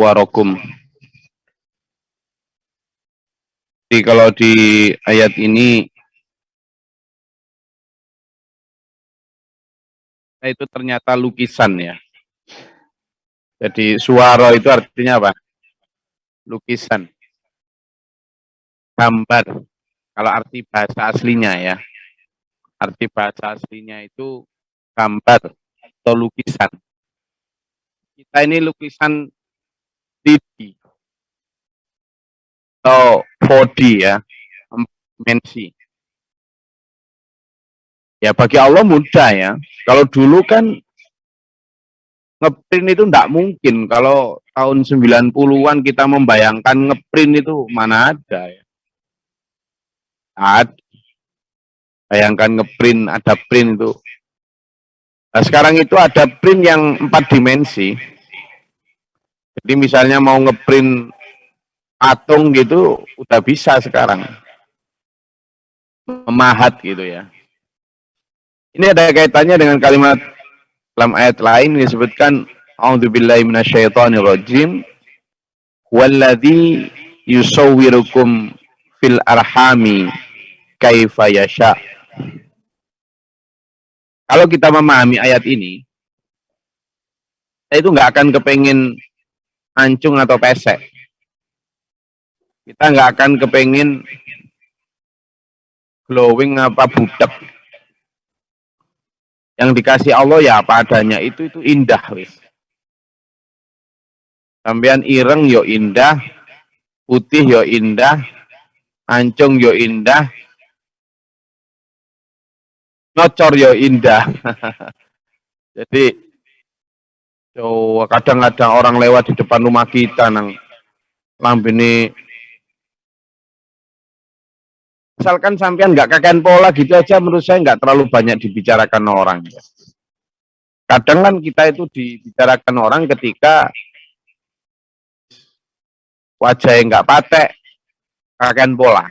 suwarakum. Jadi kalau di ayat ini itu ternyata lukisan ya. Jadi suwara itu artinya apa? Lukisan. Gambar. Kalau arti bahasa aslinya ya. Arti bahasa aslinya itu gambar atau lukisan. Kita ini lukisan 3D atau 4D ya, dimensi. Ya bagi Allah mudah ya. Kalau dulu kan ngeprint itu enggak mungkin. Kalau tahun 90-an kita membayangkan ngeprint itu mana ada ya. Bayangkan ngeprint, ada print itu. Nah, sekarang itu ada print yang 4 dimensi. Jadi misalnya mau ngeprint patung gitu, udah bisa sekarang. Memahat gitu ya. Ini ada kaitannya dengan kalimat dalam ayat lain disebutkan a'udzubillahi minasyaitonirrajim walladzi yusawwirukum fil arhami kaifa yasha. Kalau kita memahami ayat ini, kita itu nggak akan kepengen ancung atau pesek. Kita nggak akan kepengen glowing apa budak. Yang dikasih Allah ya apa adanya, itu indah wis. Sampean ireng yo indah, putih yo indah, ancung yo indah, ngocor yo indah. Jadi kadang-kadang orang lewat di depan rumah kita nang lambene, misalkan sampean nggak kakean pola gitu aja, menurut saya nggak terlalu banyak dibicarakan orang. Kadang kan kita itu dibicarakan orang ketika wajahnya nggak patek, kakean pola.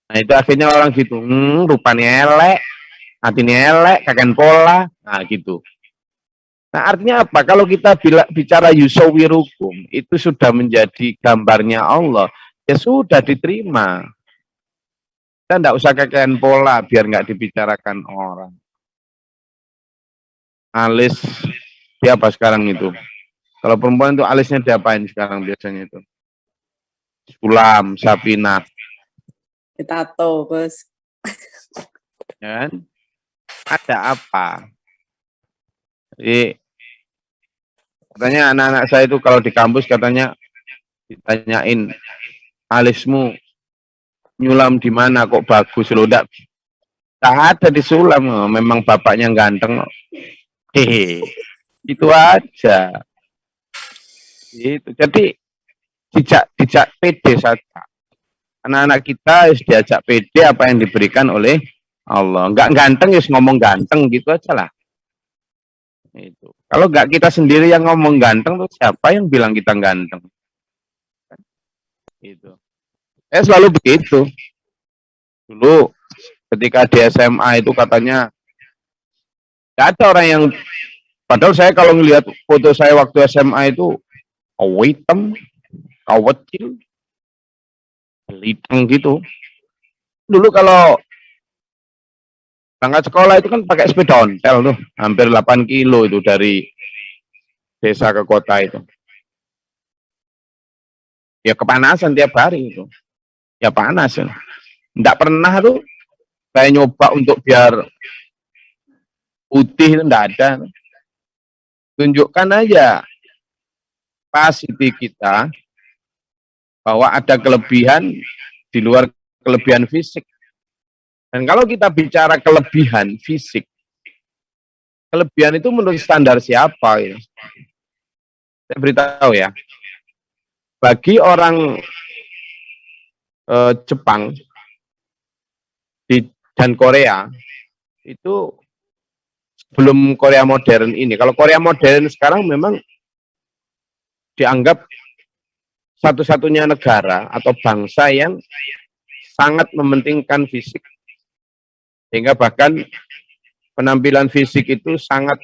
Nah itu akhirnya orang gitu, rupanya elek, hatinya elek, kakean pola, nah gitu. Nah artinya apa? Kalau kita bicara yusawirukum, itu sudah menjadi gambarnya Allah, ya sudah diterima. Kita tidak usah kakean pola biar nggak dibicarakan orang. Alis dia apa sekarang itu? Kalau perempuan itu alisnya diapain sekarang biasanya itu? Sulam, sapina. Tato, bos. Ya kan? Ada apa? Jadi katanya anak-anak saya itu kalau di kampus katanya ditanyain, alismu nyulam di mana kok bagus loh? Tak ada di sulam, memang bapaknya ganteng. Hehe, itu aja. Itu jadi dijak pede saja. Anak-anak kita harus diajak pede apa yang diberikan oleh Allah. Enggak ganteng, harus ngomong ganteng gitu aja lah. Itu. Kalau enggak kita sendiri yang ngomong ganteng, tuh siapa yang bilang kita ganteng? Itu. Selalu begitu. Dulu ketika di SMA itu katanya enggak ada orang yang, padahal saya kalau ngelihat foto saya waktu SMA itu hitam, kawecil, liteng gitu. Dulu kalau berangkat sekolah itu kan pakai sepeda ontel tuh, hampir 8 kilo itu dari desa ke kota itu. Ya kepanasan tiap hari itu. Ya panas ya. Enggak pernah tuh saya nyoba untuk biar putih, itu enggak ada. Tunjukkan aja kapasiti kita bahwa ada kelebihan di luar kelebihan fisik. Dan kalau kita bicara kelebihan fisik, kelebihan itu menurut standar siapa? Ya? Saya beritahu ya, bagi orang Jepang dan Korea, itu sebelum Korea modern ini, kalau Korea modern sekarang memang dianggap satu-satunya negara atau bangsa yang sangat mementingkan fisik. Sehingga bahkan penampilan fisik itu sangat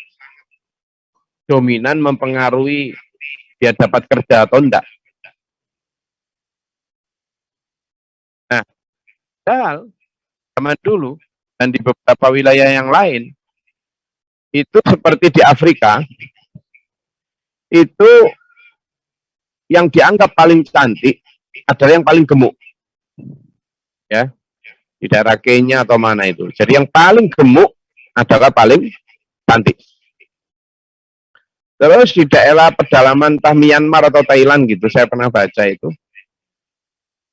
dominan mempengaruhi dia dapat kerja atau enggak. Nah, padahal zaman dulu dan di beberapa wilayah yang lain, itu seperti di Afrika, itu yang dianggap paling cantik adalah yang paling gemuk. Ya, di daerah Kenya atau mana itu. Jadi yang paling gemuk adalah paling cantik. Terus di daerah pedalaman entah Myanmar atau Thailand gitu, saya pernah baca itu.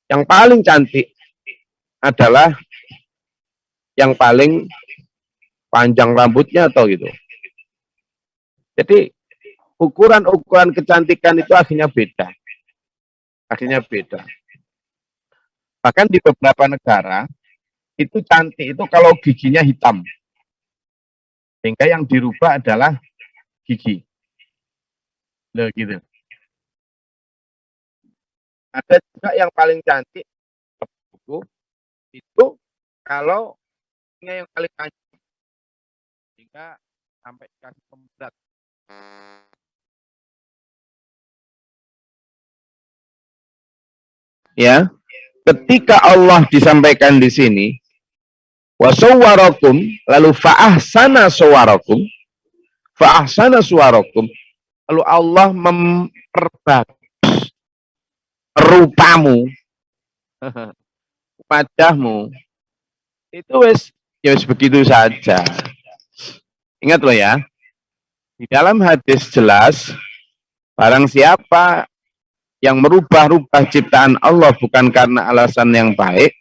Yang paling cantik adalah yang paling panjang rambutnya atau gitu. Jadi ukuran-ukuran kecantikan itu akhirnya beda. Akhirnya beda. Bahkan di beberapa negara, itu cantik itu kalau giginya hitam. Sehingga yang dirubah adalah gigi. Loh gitu. Ada juga yang paling cantik itu kalau yang paling panjang. Sehingga sampai kaki pemberat. Ya, ketika Allah disampaikan di sini, wasawwarakum, lalu fa'ahsana suwarakum, lalu Allah memperbagus rupamu, wajahmu, itu ya wis begitu saja. Ingat loh ya, di dalam hadis jelas, barang siapa yang merubah-rubah ciptaan Allah bukan karena alasan yang baik,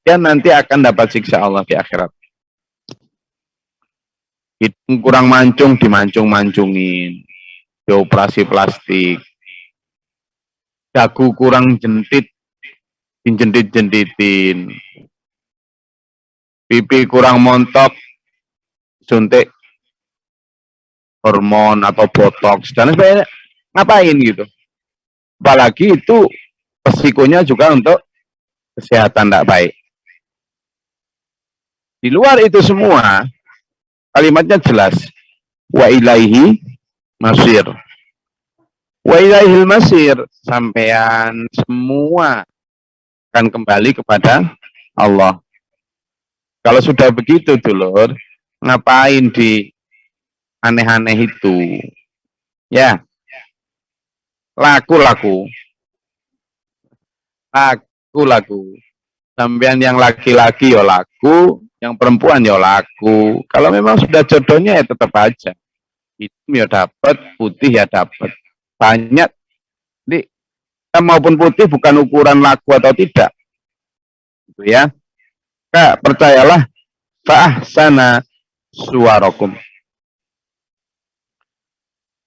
dia nanti akan dapat siksa Allah di akhirat. Hidung kurang mancung, dimancung-mancungin, dioperasi plastik. Dagu kurang jentit, dijentit-jentitin. Pipi kurang montok, suntik hormon atau botox, dan sebagainya. Ngapain gitu? Apalagi itu resikonya juga untuk kesehatan tidak baik. Di luar itu semua, kalimatnya jelas. Wa ilaihi masir. Wa ilaihil masir. Sampean semua akan kembali kepada Allah. Kalau sudah begitu, dulur, ngapain di aneh-aneh itu? Ya. Laku. Sampean yang laki-laki ya laku, yang perempuan ya laku. Kalau memang sudah jodohnya ya tetap aja. Hitam ya dapat, putih ya dapat. Banyak. Jadi, maupun putih bukan ukuran laku atau tidak. Gitu ya. Nah, percayalah, fa'ahsana suwarakum.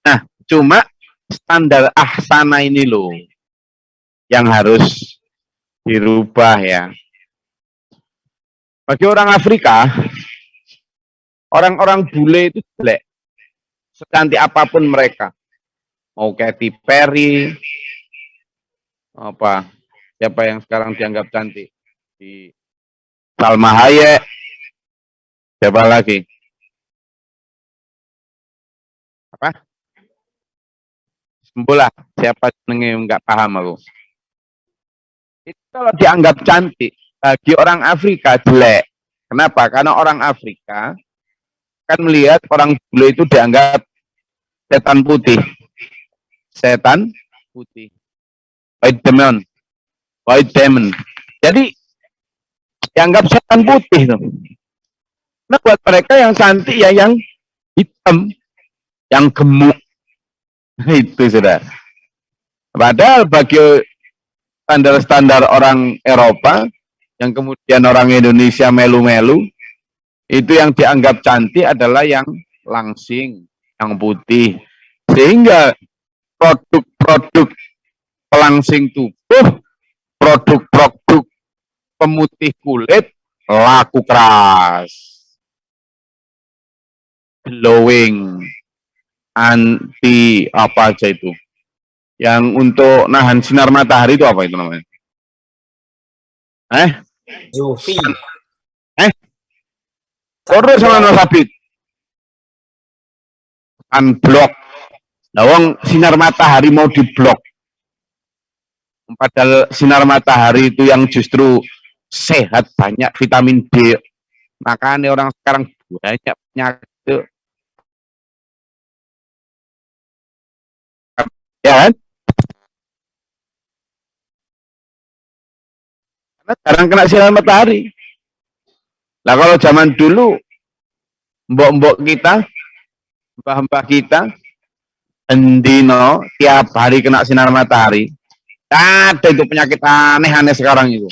Nah, cuma standar ahsana ini loh yang harus dirubah ya. Bagi orang Afrika, orang-orang bule itu jelek. Secantik apapun mereka. Mau Katy Perry, siapa yang sekarang dianggap cantik? Di Salma Hayek, siapa lagi? Sembulah, siapa yang nggak paham aku. Itu kalau dianggap cantik, bagi orang Afrika jelek. Kenapa? Karena orang Afrika kan melihat orang bule itu dianggap setan putih. Setan putih. White demon. Jadi dianggap setan putih tuh. Nah, buat mereka yang cantik ya yang hitam, yang gemuk. Itu sudah. Padahal bagi standar-standar orang Eropa, yang kemudian orang Indonesia melu-melu, itu yang dianggap cantik adalah yang langsing, yang putih. Sehingga produk-produk pelangsing tubuh, produk-produk pemutih kulit, laku keras. Glowing, anti apa aja itu. Yang untuk nahan sinar matahari itu apa itu namanya? UV. Terus sama Sabit. Unblock. Nah, wong sinar matahari mau diblok. Padahal sinar matahari itu yang justru sehat, banyak vitamin D. Makanya orang sekarang banyak penyakit. Ya kan? Karena jarang kena sinar matahari. Nah kalau zaman dulu, mbok-mbok kita, mbah-mbah kita, endino, tiap hari kena sinar matahari. Ada itu penyakit aneh-aneh sekarang itu.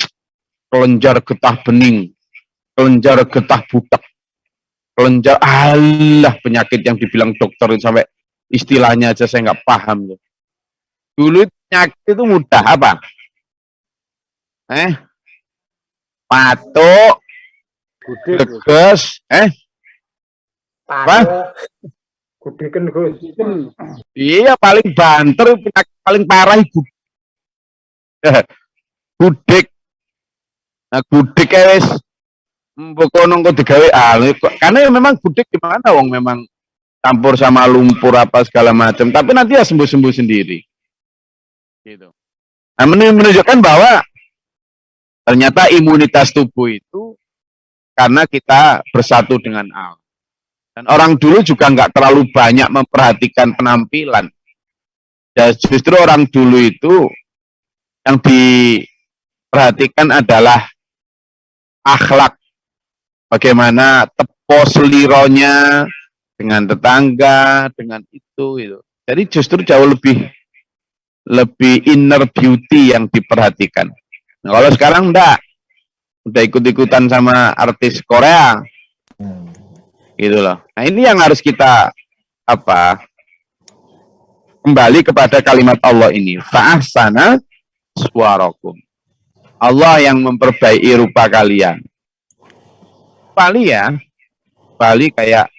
Kelenjar getah bening, kelenjar getah butek, kelenjar, alah penyakit yang dibilang dokter itu sampai istilahnya aja saya nggak paham. Dulu penyakit itu mudah apa? Patuk, geges, apa? Kudiken Gus. Iya paling banter, penyakit paling parah ibu. Gudik. Nah gudik wis mbokono kok digawe karena memang gudik gimana wong memang campur sama lumpur apa segala macam, tapi nanti ya sembuh-sembuh sendiri. Gitu. Nah, menunjukkan bahwa ternyata imunitas tubuh itu karena kita bersatu dengan Allah. Dan orang dulu juga nggak terlalu banyak memperhatikan penampilan. Dan justru orang dulu itu yang diperhatikan adalah akhlak. Bagaimana tepo selironya dengan tetangga, dengan itu. Jadi justru jauh lebih inner beauty yang diperhatikan. Nah, kalau sekarang enggak, udah ikut-ikutan sama artis Korea, gitu loh. Nah ini yang harus kita kembali kepada kalimat Allah ini. Fa'ahsana suwarakum. Allah yang memperbaiki rupa kalian. Bali kayak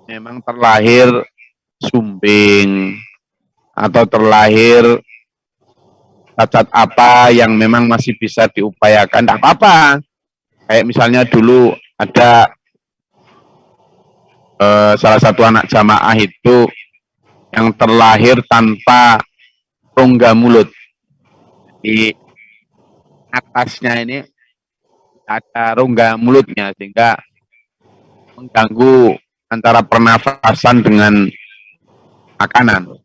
memang terlahir sumbing atau terlahir cacat apa yang memang masih bisa diupayakan, tidak apa-apa. Kayak misalnya dulu ada salah satu anak jamaah itu yang terlahir tanpa rongga mulut. Di atasnya ini ada rongga mulutnya sehingga mengganggu antara pernafasan dengan makanan.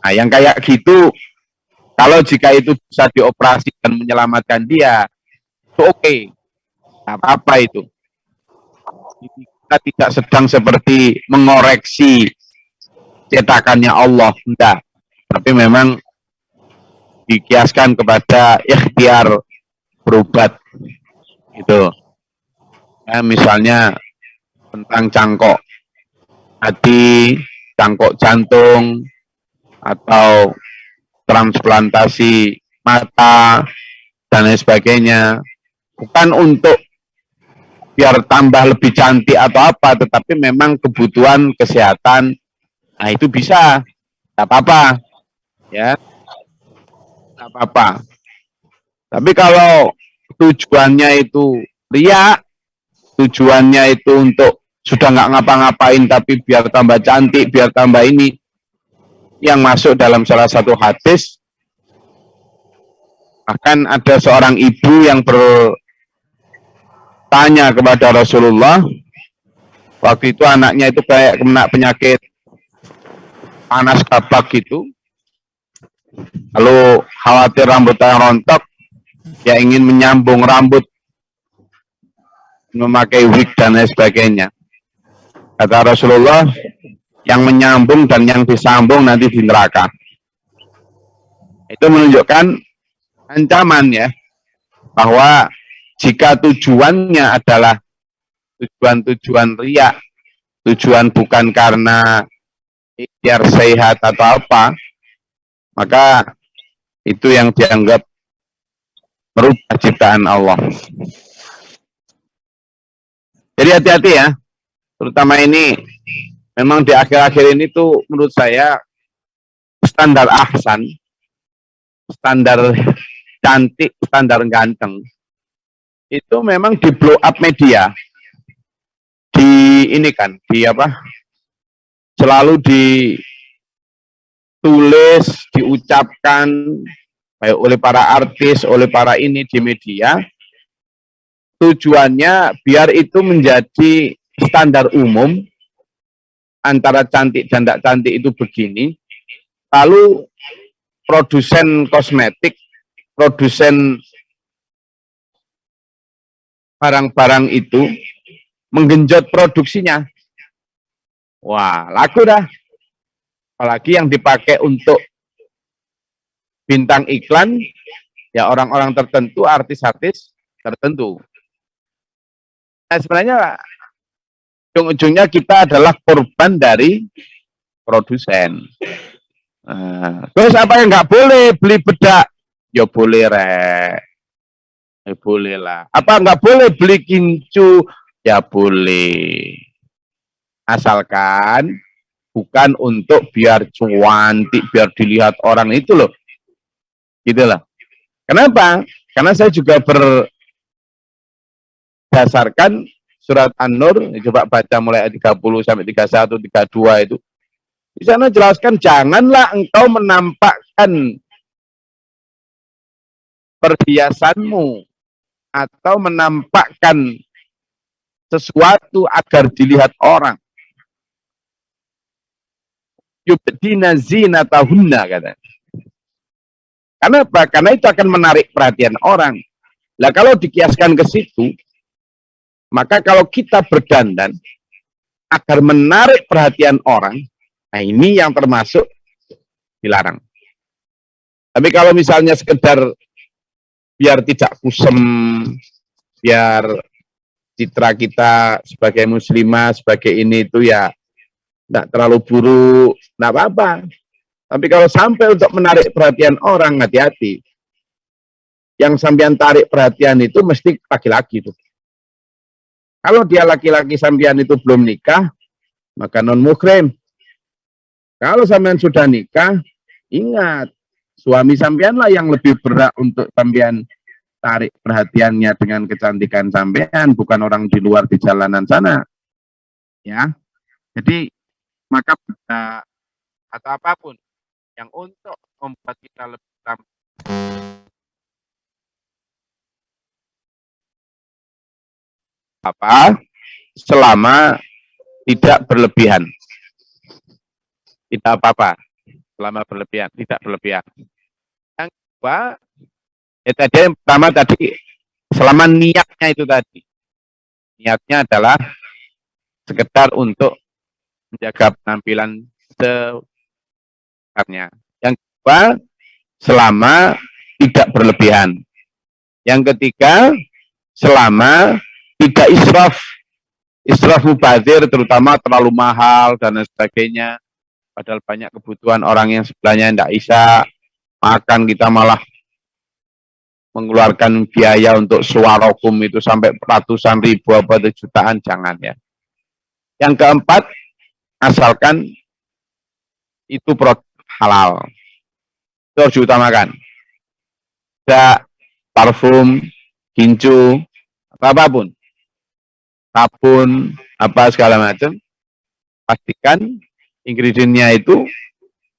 Nah, yang kayak gitu, kalau jika itu bisa dioperasi dan menyelamatkan dia, itu oke. Tidak apa-apa itu. Kita tidak sedang seperti mengoreksi cetakannya Allah, enggak. Tapi memang dikiaskan kepada ikhtiar berobat. Itu. Ya, misalnya tentang cangkok hati, cangkok jantung, atau transplantasi mata, dan lain sebagainya. Bukan untuk biar tambah lebih cantik atau apa, tetapi memang kebutuhan kesehatan. Nah itu bisa, tidak apa-apa. Ya, tidak apa-apa. Tapi kalau tujuannya itu riya, tujuannya itu untuk sudah nggak ngapa-ngapain tapi biar tambah cantik, biar tambah ini, yang masuk dalam salah satu hadis, bahkan ada seorang ibu yang bertanya kepada Rasulullah, waktu itu anaknya itu kayak kena penyakit panas kabak gitu, lalu khawatir rambutnya rontok, ya ingin menyambung rambut, memakai wig dan lain sebagainya. Kata Rasulullah, yang menyambung dan yang disambung nanti di neraka. Itu menunjukkan ancaman ya, bahwa jika tujuannya adalah tujuan riya, tujuan bukan karena biar sehat atau apa, maka itu yang dianggap merubah ciptaan Allah. Jadi hati-hati ya, terutama ini memang di akhir-akhir ini tuh menurut saya standar ahsan, standar cantik, standar ganteng itu memang di blow up media, di ini kan, di apa, selalu ditulis, diucapkan baik oleh para artis, oleh para ini di media, tujuannya biar itu menjadi standar umum antara cantik dan tidak cantik itu begini. Lalu produsen kosmetik, produsen barang-barang itu menggenjot produksinya. Wah, laku dah. Apalagi yang dipakai untuk bintang iklan, ya orang-orang tertentu, artis-artis tertentu. Nah, sebenarnya ujung-ujungnya kita adalah korban dari produsen. Nah, terus apa yang nggak boleh? Beli bedak? Ya boleh, rek. Ya boleh lah. Apa nggak boleh beli kincu? Ya boleh. Asalkan bukan untuk biar cuantik, biar dilihat orang itu loh. Gitu loh. Kenapa? Karena saya juga berdasarkan surat An-Nur, coba baca mulai ayat 30 sampai 31, 32 itu. Di sana jelaskan, janganlah engkau menampakkan perhiasanmu atau menampakkan sesuatu agar dilihat orang. Yubdina zinatahunna, kata. Kenapa? Karena itu akan menarik perhatian orang. Lah kalau dikiaskan ke situ, maka kalau kita berdandan agar menarik perhatian orang, nah ini yang termasuk dilarang. Tapi kalau misalnya sekedar biar tidak kusem, biar citra kita sebagai muslimah, sebagai ini itu ya tidak terlalu buruk, tidak apa-apa. Tapi kalau sampai untuk menarik perhatian orang, hati-hati. Yang sampean tarik perhatian itu mesti laki-laki tuh. Kalau dia laki-laki sampean itu belum nikah, maka non-muhrim. Kalau sampean sudah nikah, ingat, suami sampean lah yang lebih berat untuk sampean tarik perhatiannya dengan kecantikan sampean, bukan orang di luar di jalanan sana. Ya. Jadi maka atau apapun yang untuk membuat kita lebih apa selama tidak berlebihan, tidak apa-apa selama berlebihan, tidak berlebihan. Yang kedua, tadi yang pertama tadi selama niatnya itu tadi, niatnya adalah sekedar untuk menjaga penampilan sebenarnya. Yang kedua, selama tidak berlebihan. Yang ketiga, selama tidak israf. Israf mubazir, terutama terlalu mahal dan sebagainya. Padahal banyak kebutuhan orang yang sebelahnya tidak bisa makan, kita malah mengeluarkan biaya untuk suwarokum itu sampai ratusan ribu apa jutaan, jangan ya. Yang keempat, asalkan itu produk halal. Itu harus diutamakan. Tidak parfum, kincu, apapun. Sabun, apa segala macam. Pastikan ingredientnya itu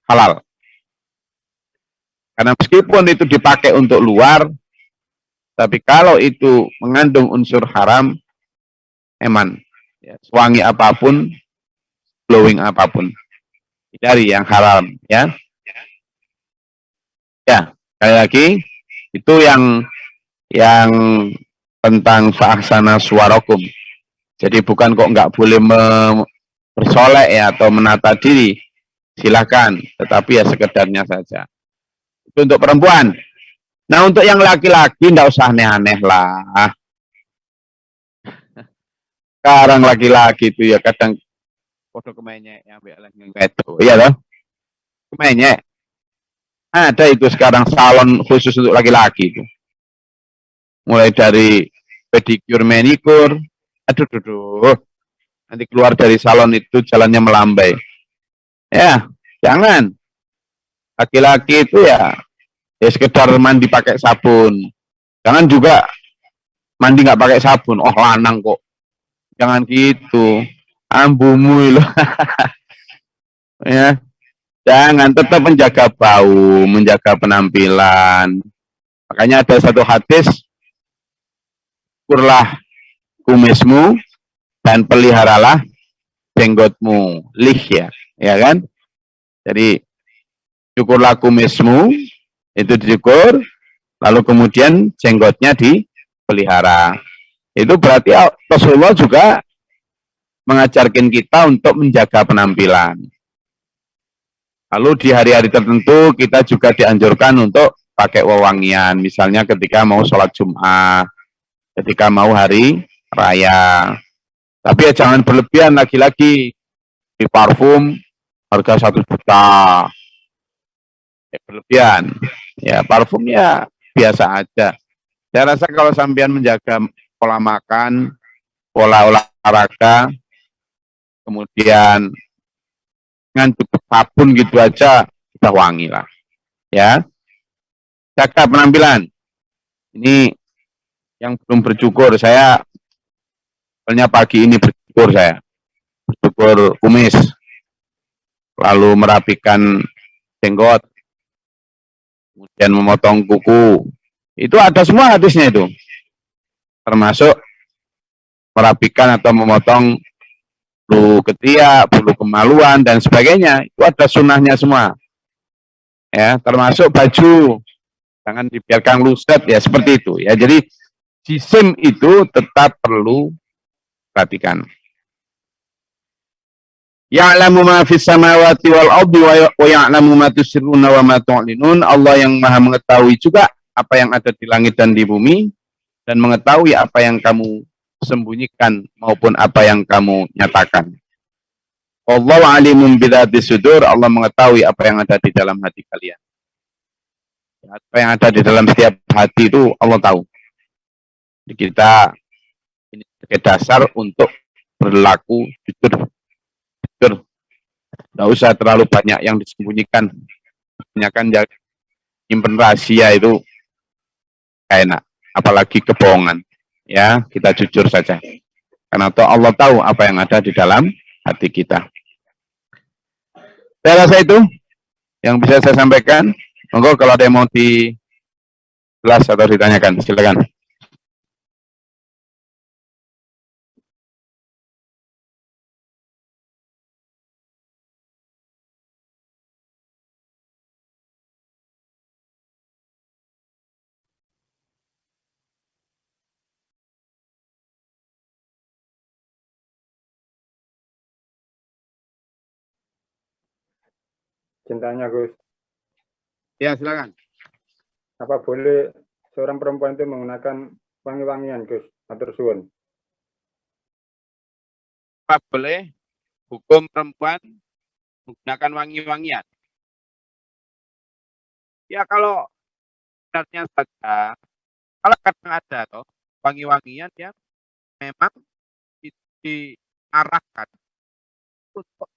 halal. Karena meskipun itu dipakai untuk luar, tapi kalau itu mengandung unsur haram, eman. Ya, wangi apapun, glowing apapun. Dari yang haram, ya. Ya, sekali lagi itu yang tentang fa'ahsana suwarakum. Jadi bukan kok nggak boleh bersolek ya atau menata diri, silakan, tetapi ya sekedarnya saja. Itu untuk perempuan. Nah untuk yang laki-laki nggak usah aneh-aneh lah. Sekarang laki-laki itu ya kadang foto kemenyek yang itu, iya loh. Kemenyek. Ada itu sekarang salon khusus untuk laki-laki itu. Mulai dari pedicure, manicure, aduh. Nanti keluar dari salon itu jalannya melambai. Ya, jangan. Laki-laki itu ya sekedar mandi pakai sabun. Jangan juga mandi nggak pakai sabun. Oh lanang kok. Jangan gitu. Ambumu loh. Ya. Jangan, tetap menjaga bau, menjaga penampilan. Makanya ada satu hadis, kurlah kumismu dan peliharalah jenggotmu, lihya, ya kan? Jadi cukurlah kumismu, itu dicukur, lalu kemudian jenggotnya dipelihara. Itu berarti Rasulullah juga mengajarkan kita untuk menjaga penampilan. Lalu di hari-hari tertentu kita juga dianjurkan untuk pakai wewangian, misalnya ketika mau sholat Jumat, ketika mau hari raya. Tapi ya jangan berlebihan, lagi-lagi di parfum harga 1 juta. Ya, berlebihan. Ya parfum ya biasa aja. Saya rasa kalau sampean menjaga pola makan, pola olahraga, kemudian dengan cukup sabun gitu aja sudah wangi lah, ya. Jaga penampilan. Ini yang belum bercukur, saya soalnya pagi ini bercukur, saya bercukur kumis, lalu merapikan jenggot, kemudian memotong kuku. Itu ada semua hadisnya itu, termasuk merapikan atau memotong bulu ketiak, bulu kemaluan dan sebagainya. Itu ada sunnahnya semua. Ya, termasuk baju. Jangan dibiarkan luset ya, seperti itu ya. Jadi jisim itu tetap perlu perhatikan. Ya'lamu ma fis samawati wal ardi wa ya'lamu ma tusirruna wa ma tu'linun. Allah yang Maha mengetahui juga apa yang ada di langit dan di bumi, dan mengetahui apa yang kamu sembunyikan maupun apa yang kamu nyatakan. Wallahu alimun bidzatis sudur. Allah mengetahui apa yang ada di dalam hati kalian. Apa yang ada di dalam setiap hati itu Allah tahu. Jadi kita ini sebagai dasar untuk berlaku jujur. Tidak usah terlalu banyak yang disembunyikan. Kebanyakan yang nyimpen rahasia itu enak, apalagi kebohongan. Ya, kita jujur saja. Karena Allah tahu apa yang ada di dalam hati kita. Saya rasa itu yang bisa saya sampaikan. Monggo kalau ada yang mau dijelas atau ditanyakan, silakan. Cintanya Gus, Ya, silakan. apa boleh seorang perempuan itu menggunakan wangi-wangian Gus? Matur suwun. Apa boleh hukum perempuan menggunakan wangi-wangian? Ya kalau sebenarnya saja, kalau kadang ada toh wangi-wangian yang memang diarahkan untuk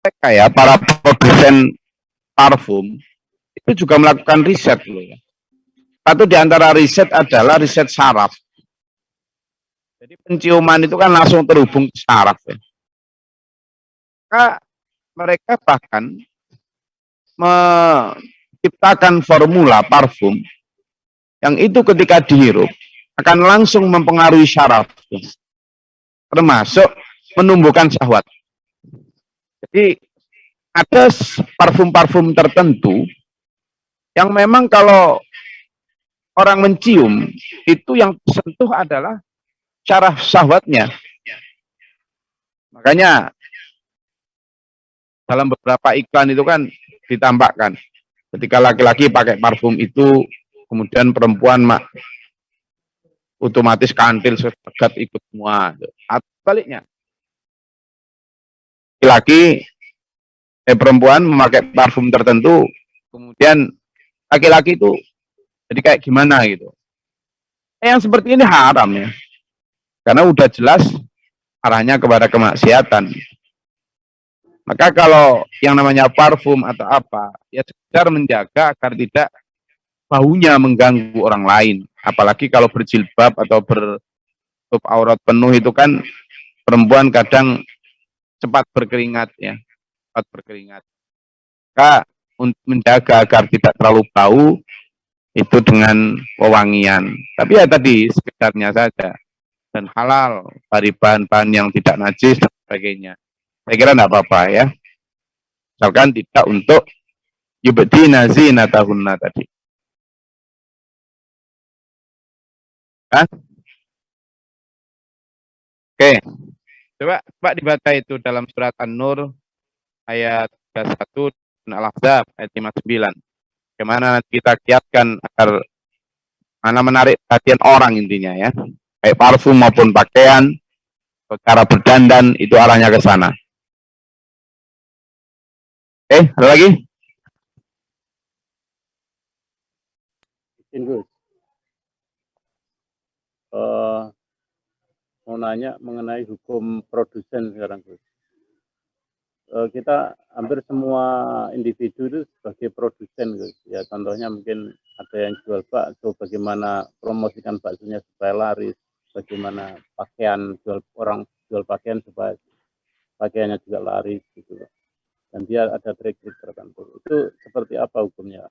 mereka ya, para produsen parfum itu juga melakukan riset loh ya. Satu di antara riset adalah riset saraf. Jadi penciuman itu kan langsung terhubung ke saraf ya. Maka mereka bahkan menciptakan formula parfum yang itu ketika dihirup akan langsung mempengaruhi saraf, termasuk menumbuhkan syahwat. Jadi ada parfum-parfum tertentu yang memang kalau orang mencium itu yang tersentuh adalah syaraf syahwatnya. Makanya dalam beberapa iklan itu kan ditampakkan ketika laki-laki pakai parfum itu, kemudian perempuan otomatis kantil segat ikut semua. Atau baliknya, laki-laki perempuan memakai parfum tertentu, kemudian laki-laki itu jadi kayak gimana gitu. Yang seperti ini haram ya, karena udah jelas arahnya kepada kemaksiatan. Maka kalau yang namanya parfum atau apa, ya sekedar menjaga agar tidak baunya mengganggu orang lain. Apalagi kalau berjilbab atau bertutup aurat penuh itu kan perempuan kadang cepat berkeringat ya, cepat berkeringat. Maka untuk menjaga agar tidak terlalu bau itu dengan wewangian. Tapi ya tadi sekedarnya saja dan halal dari bahan-bahan yang tidak najis dan sebagainya. Saya kira tidak apa-apa ya. Misalkan tidak untuk yubdina zinatahunna tadi. Hah? Oke. Coba dibaca itu dalam surat An-Nur ayat 31 dan Al-Ahzab ayat 59. Bagaimana nanti kita kiaskan agar mana menarik perhatian orang intinya ya. Baik parfum maupun pakaian, cara berdandan itu arahnya ke sana. Ada lagi? Gus. Mau nanya mengenai hukum produsen sekarang, Gus. Kita hampir semua individu itu sebagai produsen, Gus. Ya contohnya mungkin ada yang jual bakso, bagaimana promosikan baksonya supaya laris, bagaimana pakaian orang jual pakaian supaya pakaiannya juga laris gitu. Dan dia ada trik-trik tertentu. Itu seperti apa hukumnya?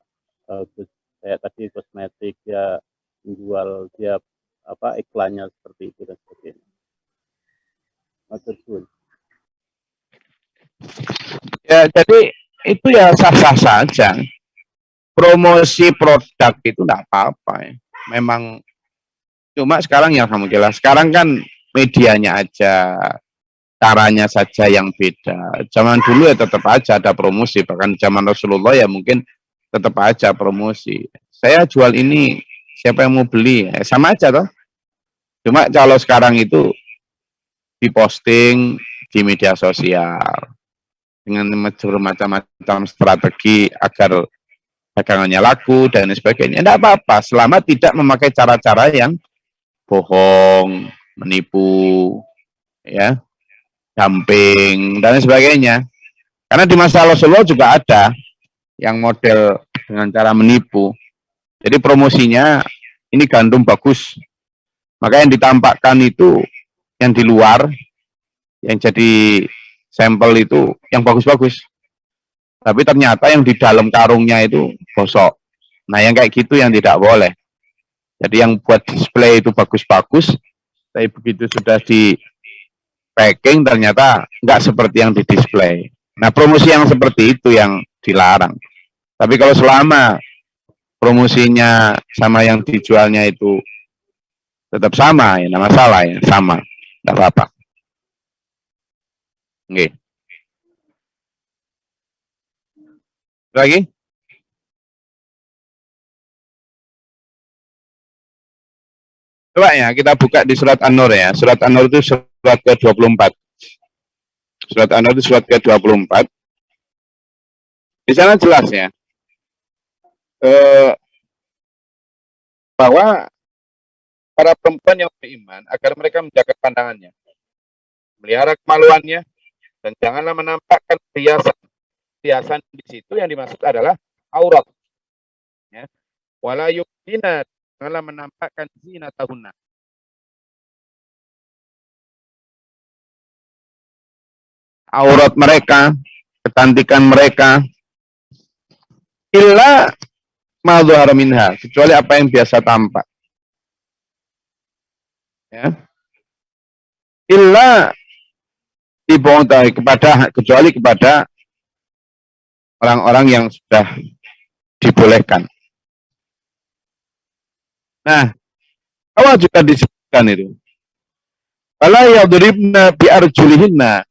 Gus? Kayak tadi kosmetik dia menjual dia iklannya seperti itu dan sebagainya. Maksudku. Ya, jadi itu ya sah-sah saja. Promosi produk itu tidak apa-apa ya. Memang cuma sekarang yang alhamdulillah sekarang kan medianya aja, caranya saja yang beda. Zaman dulu ya tetap aja ada promosi, bahkan zaman Rasulullah ya mungkin tetap aja promosi. Saya jual ini, siapa yang mau beli? Sama aja toh. Cuma kalau sekarang itu diposting di media sosial dengan macam-macam strategi agar dagangannya laku dan sebagainya. Tidak apa-apa selama tidak memakai cara-cara yang bohong, menipu, ya, dumping dan sebagainya. Karena di masa Rasulullah juga ada yang model dengan cara menipu. Jadi promosinya ini gandum bagus. Maka yang ditampakkan itu yang di luar, yang jadi sampel itu yang bagus-bagus. Tapi ternyata yang di dalam karungnya itu gosok. Nah yang kayak gitu yang tidak boleh. Jadi yang buat display itu bagus-bagus, tapi begitu sudah di packing ternyata nggak seperti yang di display. Nah promosi yang seperti itu yang dilarang. Tapi kalau selama promosinya sama yang dijualnya itu tetap sama ya, nggak masalah ya, sama, nggak apa-apa. Oke. Lagi? Coba ya, kita buka di surat An-Nur ya. Surat An-Nur itu surat ke-24. Surat An-Nur itu surat ke-24. Di sana jelas ya. Bahwa para perempuan yang beriman agar mereka menjaga pandangannya, melihara kemaluannya, dan janganlah menampakkan hiasan di situ yang dimaksud adalah aurat. Ya. Wala yubdina, janganlah menampakkan zinatahunna. Aurat mereka, kecantikan mereka, illa ma dhahara minha, kecuali apa yang biasa tampak. Ya. Illa dibohongi kecuali kepada orang-orang yang sudah dibolehkan. Nah, awal juga disebutkan itu. Fala yadribna bi arjulihinna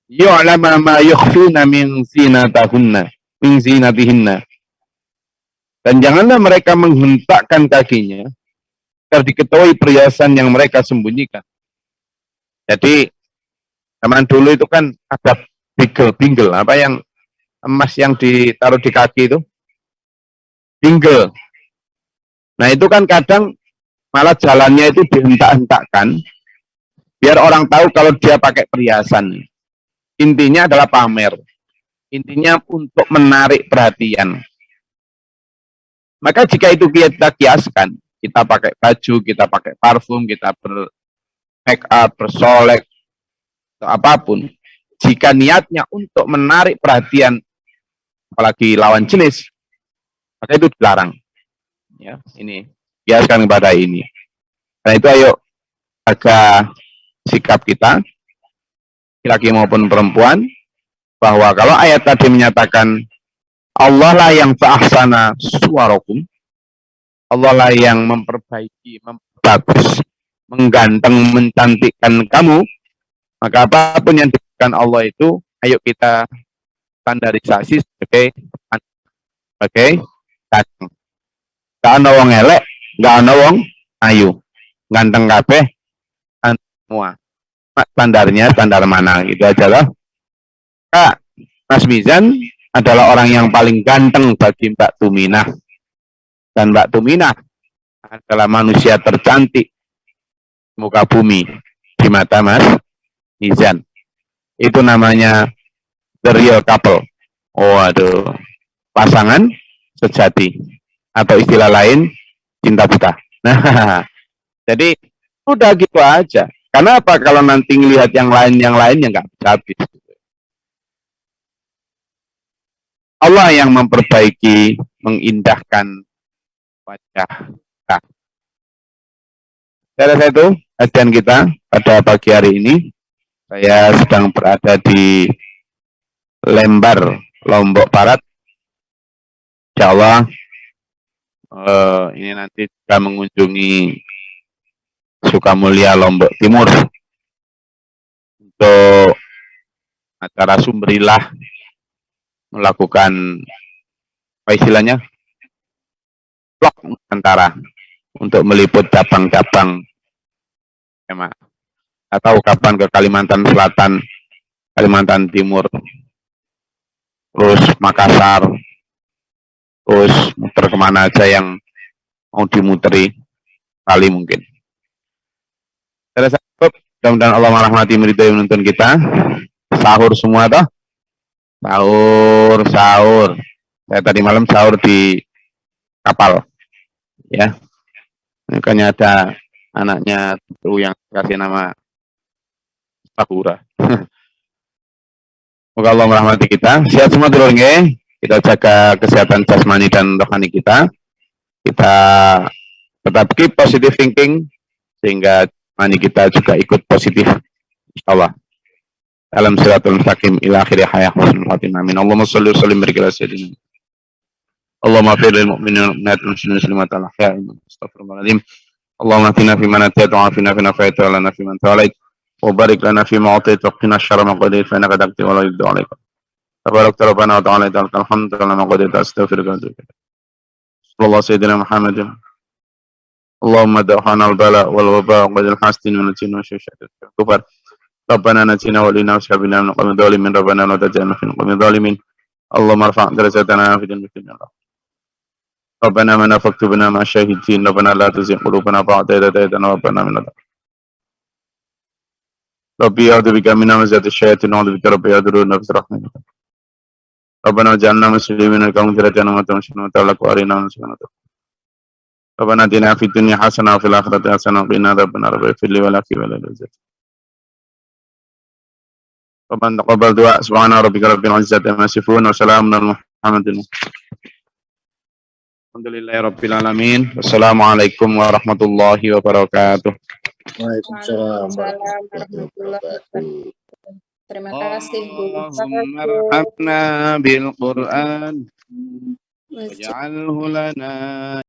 yu'lama ma yukhfina min zinatihinna. Dan janganlah mereka menghentakkan kakinya agar diketahui perhiasan yang mereka sembunyikan. Jadi zaman dulu itu kan ada bingle, apa yang emas yang ditaruh di kaki itu, bingle. Nah itu kan kadang malah jalannya itu dihentak-hentakkan biar orang tahu kalau dia pakai perhiasan. Intinya adalah pamer. Intinya untuk menarik perhatian. Maka jika itu kita kiaskan, kita pakai baju, kita pakai parfum, kita ber-make up, bersolek, atau apapun, jika niatnya untuk menarik perhatian apalagi lawan jenis, maka itu dilarang. Ya, ini biaskan kepada ini. Karena itu ayo jaga sikap kita, laki maupun perempuan, bahwa kalau ayat tadi menyatakan Allah lah yang fa'ahsana suwarakum, Allah lah yang memperbaiki, memperbagus, mengganteng, mencantikkan kamu, maka apapun yang diberikan Allah itu, ayo kita standarisasi sebagai ganteng. Gak ada wong elek, gak ada wong ayu, ganteng kabeh semua. Standarnya standar mana gitu aja lah. Kak, Mas Mizan adalah orang yang paling ganteng bagi Mbak Tuminah, dan Mbak Tuminah adalah manusia tercantik muka bumi di mata Mas Mizan. Itu namanya the real couple. Waduh, pasangan sejati, atau istilah lain cinta buta. Nah, jadi udah gitu aja. Kenapa kalau nanti ngelihat yang lain ya nggak habis. Allah yang memperbaiki, mengindahkan wajah kita. Saya rasa itu kajian kita pada pagi hari ini. Saya sedang berada di Lembar, Lombok Barat. Insya Allah ini nanti juga mengunjungi Sukamulya, Lombok Timur untuk acara Sumberlah, melakukan apa istilahnya vlog Nusantara untuk meliput cabang-cabang atau kapan ke Kalimantan Selatan, Kalimantan Timur, terus Makassar, terus muter kemana aja yang mau dimuteri kali mungkin. Saya rasa mudah-mudahan Allah merahmati meridai menuntun kita. Sahur semua toh? Sahur. Saya tadi malam sahur di kapal. Ya. Makanya ada anaknya tuh yang kasih nama Sakura. Semoga Allah merahmati kita. Sehat semua dulu nggih. Kita jaga kesehatan jasmani dan rohani kita. Kita tetap keep positive thinking sehingga jasmani kita juga ikut positif. Insyaallah. Alam siratul mustaqim ila akhir hayat husnul khatimah. Amin. Allahumma shalli wa sallim barik ala sayyidina. Allahumma fir lil mu'minin wal mu'minat wal muslimin wal ahya'i minhum. Astaghfirullahaladzim. Allahumma atina fi man atayta wa afina fi nafa'ita wa lana fi man tawallait. Wa barik lana fi ma atayta wa qina syarra ma qadait fa innaka taqdi wa la yuqda 'alaika. Tabarakta rabbana wa ta'ala ta'ala alhamdulillah ma qadait astaghfiruka wa atubu ilaik. Sallallahu sayyidina Muhammadin. Allahumma da'hana al-bala wal waba wa qadil hastin wa najina wa syaitan kufar. Rabbana natina wa lina washabina min qawmi dhalimin. Rabbana la taj'alna fi qawmi dhalimin. Allahumma arfa' darajatana fi dunya. Rabbana man faktubna ma syahidin. Rabbana la tuzigh qulubana ba'da idh hadaytana wa hab lana min ladunka. Rabbi a'udzu bika min hamazati syayatin wa a'udzu bika rabbi yahdurun fi rahmatika. Rabbana ij'alna muslimin wa qina adzaban nar. Rabbana atina fid dunya hasanah wa fil akhirati hasanah wa qina adzaban nar. Rabbana ighfir li wa laki wa lil Rabbana taqabbal du'a. Subhana rabbika rabbil izzati amma yasifun wa salamun alal mursalin. Alhamdulillahi rabbil alamin. Wassalamualaikum warahmatullahi wabarakatuh. Waalaikumsalam warahmatullahi wabarakatuh. Terima kasih Bu. Allahumma arhamna bil Qur'an waj'alhu lana